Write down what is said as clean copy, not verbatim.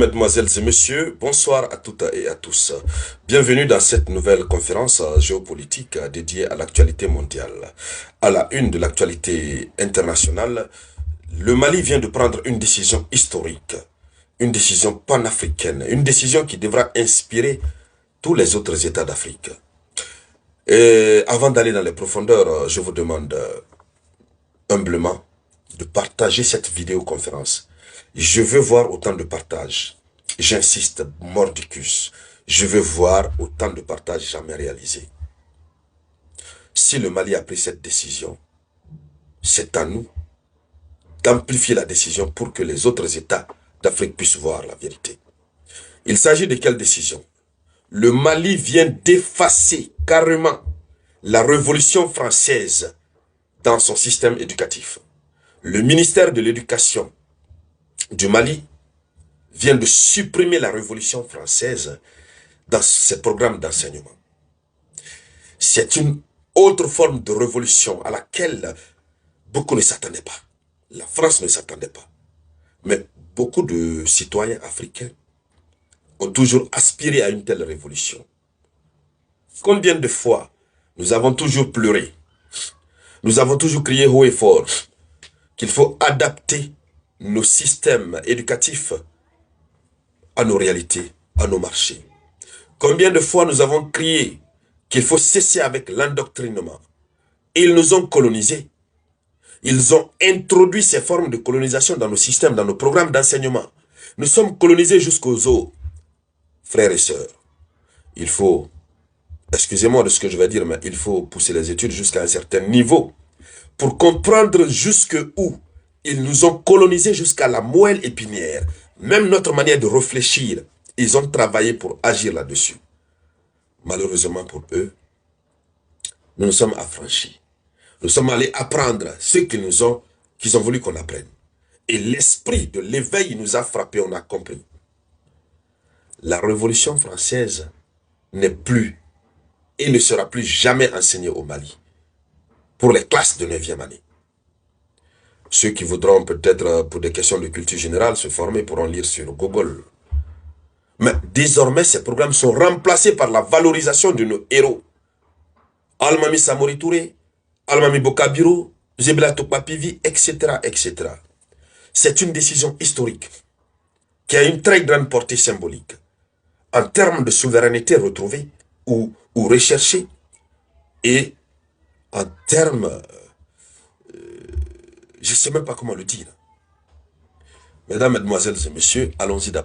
Mesdames, et Messieurs, bonsoir à toutes et à tous. Bienvenue dans cette nouvelle conférence géopolitique dédiée à l'actualité mondiale. À la une de l'actualité internationale, le Mali vient de prendre une décision historique, une décision panafricaine, une décision qui devra inspirer tous les autres États d'Afrique. Et avant d'aller dans les profondeurs, je vous demande humblement de partager cette vidéoconférence. Je veux voir autant de partages. J'insiste, mordicus. Je veux voir autant de partages jamais réalisés. Si le Mali a pris cette décision, c'est à nous d'amplifier la décision pour que les autres États d'Afrique puissent voir la vérité. Il s'agit de quelle décision? Le Mali vient d'effacer carrément la Révolution française dans son système éducatif. Le ministère de l'Éducation du Mali vient de supprimer la Révolution française dans ses programmes d'enseignement. C'est une autre forme de révolution à laquelle beaucoup ne s'attendaient pas. La France ne s'attendait pas. Mais beaucoup de citoyens africains ont toujours aspiré à une telle révolution. Combien de fois nous avons toujours pleuré, nous avons toujours crié haut et fort qu'il faut adapter nos systèmes éducatifs à nos réalités, à nos marchés. Combien de fois nous avons crié qu'il faut cesser avec l'endoctrinement. Ils nous ont colonisés. Ils ont introduit ces formes de colonisation dans nos systèmes, dans nos programmes d'enseignement. Nous sommes colonisés jusqu'aux os. Frères et sœurs, il faut, excusez-moi de ce que je vais dire, mais il faut pousser les études jusqu'à un certain niveau pour comprendre jusqu'où ils nous ont colonisés jusqu'à la moelle épinière. Même notre manière de réfléchir, ils ont travaillé pour agir là-dessus. Malheureusement pour eux, nous nous sommes affranchis. Nous sommes allés apprendre ce qu'ils ont voulu qu'on apprenne. Et l'esprit de l'éveil nous a frappés, on a compris. La Révolution française n'est plus et ne sera plus jamais enseignée au Mali pour les classes de 9e année. Ceux qui voudront peut-être, pour des questions de culture générale, se former pourront lire sur Google. Mais désormais, ces programmes sont remplacés par la valorisation de nos héros. Almami Samori Touré, Almami Bokabiro, Zebla Tokpapivi, etc., etc. C'est une décision historique qui a une très grande portée symbolique. En termes de souveraineté retrouvée ou recherchée et en termes, je ne sais même pas comment le dire. Mesdames, Mesdemoiselles et Messieurs, allons-y d'abord.